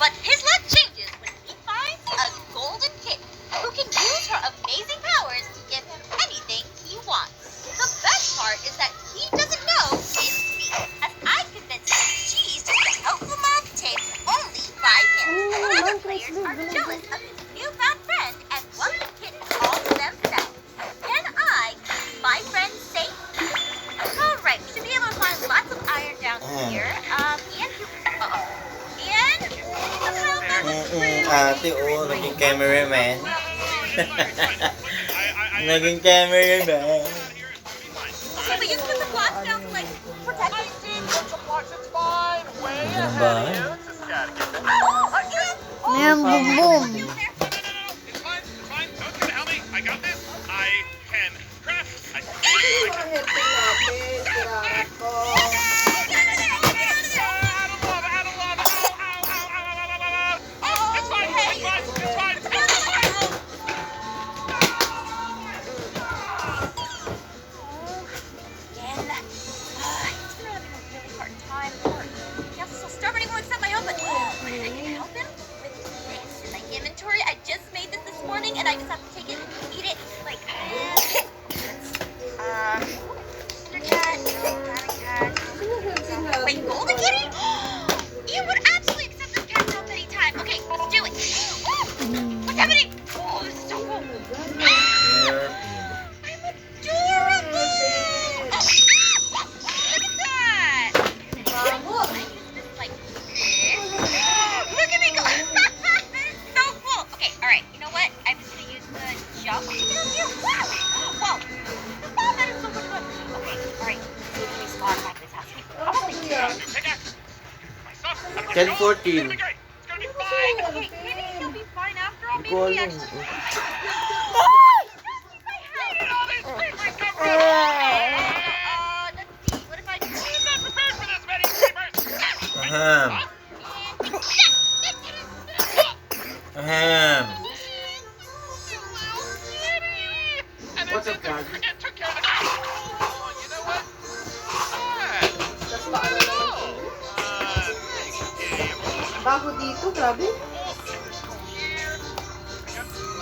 But his luck changes when he finds a golden kitten who can use her amazing powers to give him anything he wants. The best part is that he doesn't know it's me, as I convinced him she's just a helpful mom tamed only by him. Other players are jealous of his newfound friend and want the kitten all to themselves. Can I keep my friend safe? Alright, we should be able to find lots of iron down here. Ian, Ian? Ate, oo, naging cameraman. Naging cameraman. So we just put the blocks down to like protect us? Ano ba? Ayan, boom, boom. It's fine. Don't try to help me. I got this. I can craft. I just made this morning, and I just have to take it and eat it like Wait, golden kitty? You would absolutely accept this cat help anytime. Okay, let's do it. What's happening? Oh, this is so cool. I'm adorable. Oh, look at that. I use this like this. Look at me go. So cool. Okay, all right. You know what? I'm just gonna use the jump. Wow. Whoa. That is so much fun. Okay, all right. So can we spawn back this house? Probably. Pickaxe. My stuff. 10:14. It's gonna be fine. Okay, maybe he'll be fine after all. Maybe Ikaw we alam. actually. Let's see. What if I do? I'm not prepared for this, Betty. Creepers. Ahem. Ahem. What's up, guys? Took care of the Oh, you know what? Bago dito, grabe.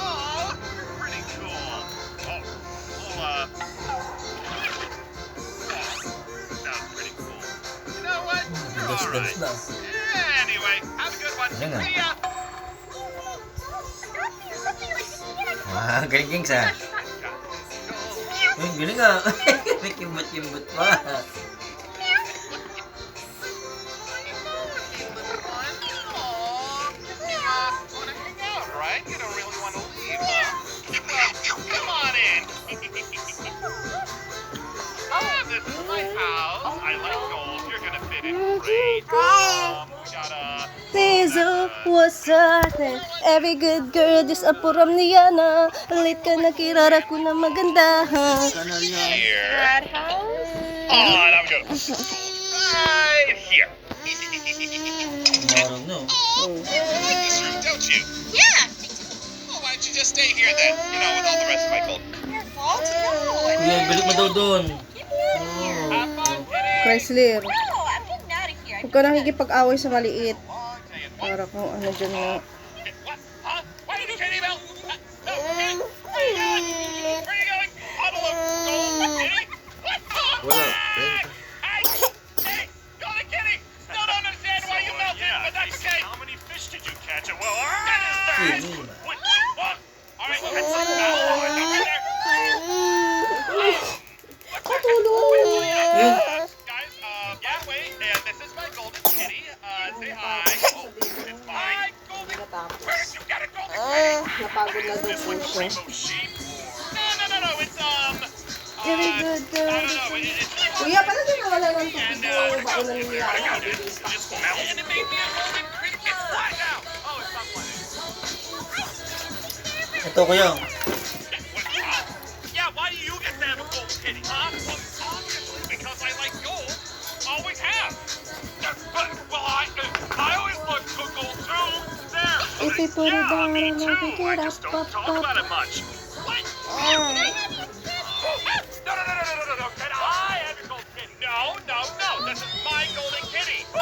Oh, pretty cool. Sounds pretty cool. You know what? You're Dance alright. na. Anyway, have a good one. Ano nga? See ya. Galing Kings ah. Galing ah. May kimbot-kimbot pa. Right? You don't really want to leave, huh? Well, come on in. This is my house. I like gold. You're gonna fit in great. We got Tizo was certain. Every good girl just a puram niya na. Late ka na kirara ko na maganda. here. Oh, and I'm gonna right here. Tomorrow no. You like this room, don't you? Yeah. Well, why don't you just stay here then? You know, with all the rest of my gold. Your fault? No. Kuya, balik mo daw doon. Have fun, kitty. Chrysler. No, I'm getting out of here. Huwag ka nakikipag-away sa maliit. I'll tell you what. Para kung ano dyan na. What? Huh? Why did you Kitty Bell? No, Kitty. Where are you going? Where are you going? Bottle of gold, Kitty. What? Wala. Hey! Hey! Golden Kitty! Still don't understand why you melted, but that's okay. How many fish did you catch? Well, that is that. What? All right, catch some now. Over there. Guys, yeah, wait. And this is my golden kitty. Say hi. Oh, it's fine. Golden. Where did you get a golden kitty? Napagod na daw This po like a siya. rainbow sheep? No. It's Very good I girl. don't know. It's Kuya, paano din nawala ng tubig and mo? Bago na what I niya. gotta do is just smell it, and it made me a golden cricket right now. Oh, it's not playing. Ito kuya. Yeah, why do you get to have a gold kitty, huh? Well, obviously because I like gold. Always have. Well, I always loved gold too. There. If you put it Yeah, down, me I'll too. make it I up, just don't up, talk up. about it much. What? No. Can I have your gold kitty? No. This is my golden kitty. No.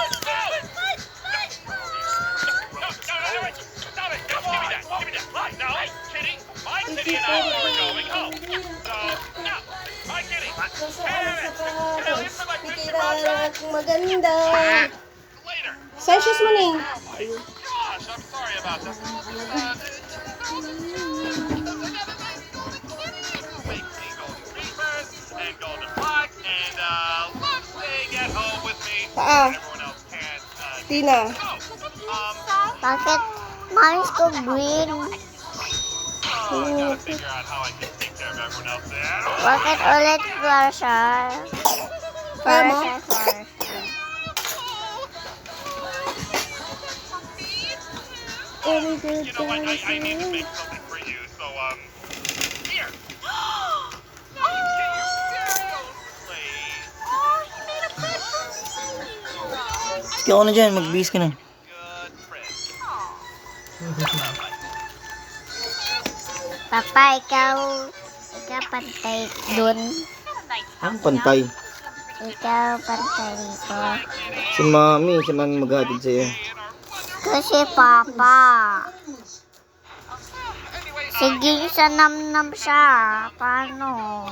ganda. Later. Saan shoes mo, Ning? Gosh, I'm sorry about this. Make me golden reapers and golden flags and love staying at home with me. Paa. Everyone else can. Tina. Bakit maris ko green? I gotta figure out how I can take care of everyone else there. Bakit ulit flower? Kaya mo? Flower. Every good You know what? girl I need to is make something for you, so here. Sige ako na dyan, mag-base ka na. Good friend. Papa, ikaw pantay dun. Ang pantay. Ikaw pantay ko. Si Mami, siya man maghatid sa'yo. Kasi Papa. Sige, sa nam-nam siya. Paano?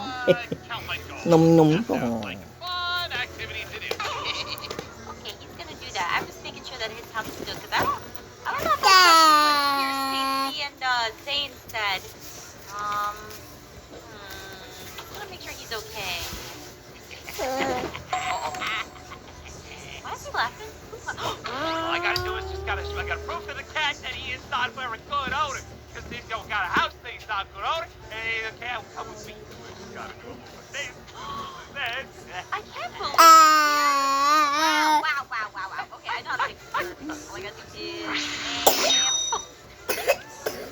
Count my goals. Nom-nom ko. Fun activity to do. Okay, he's gonna do that. I'm just making sure that his house is good, because I don't know if that's what Safety and Zane said. Just wanna make sure he's okay. Why is he laughing? All I gotta do is I gotta prove to the cat that he is not wearing good odor. Because he's got a house that he's not good odor, and the cat will come with me. Gotta do a little thing. I can't believe Ah. Wow. Okay, I know how to fix this. All I gotta do is...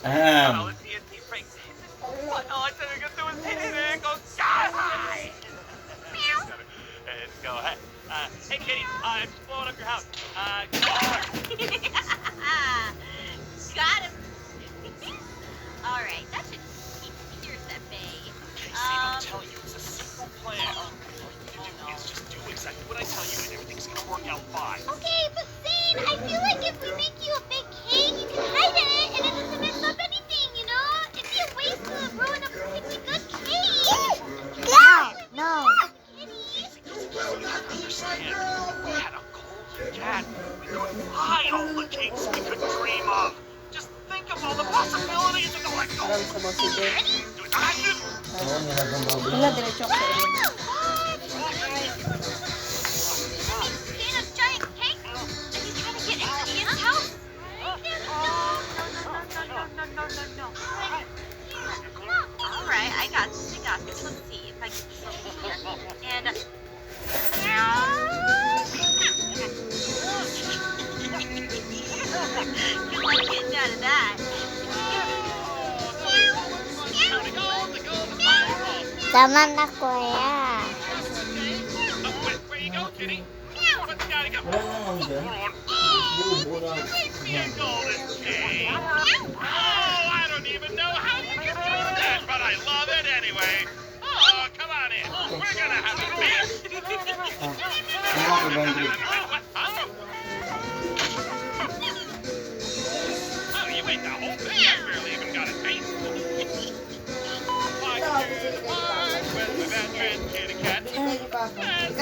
Oh, let's see, he breaks. What? All I said I gotta do is hit it and it goes, die! Let's go ahead. Hey, Kitty, I'm just blowing up your house. Got him. All right, that should keep Pierce at bay. I'll tell you, it's a simple plan. All you need to do is just do exactly what I tell you and everything's gonna work out fine. Okay, but Zane, I feel like if we make you a big cake, you can hide in it and it doesn't mess up anything, you know? It'd be a waste to ruin a perfectly good cake. No. You have to understand, we had a golden cat. We could hide all the cakes we could dream of. Just think of all the possibilities and go like, oh, do it. Wala, diretso ako sa inyo. Zane, a giant cake? And he's trying to get into Ian's house? No. All right, I got this. Let's see if I can see Ian. And... Good luck getting out of that. Tama na, kuya. Where you go, Kitty? What's gotta go? Wala naman dyan. Buo na. Be a golden cake. Oh, I don't even know how you can do that, but I love it anyway. Oh, come on in. We're gonna have a feast. Ano ako ba yung drink? What? Huh? Oh, you ate the whole thing. I barely even got a taste. Like, with my best friend, Kitty Cat. And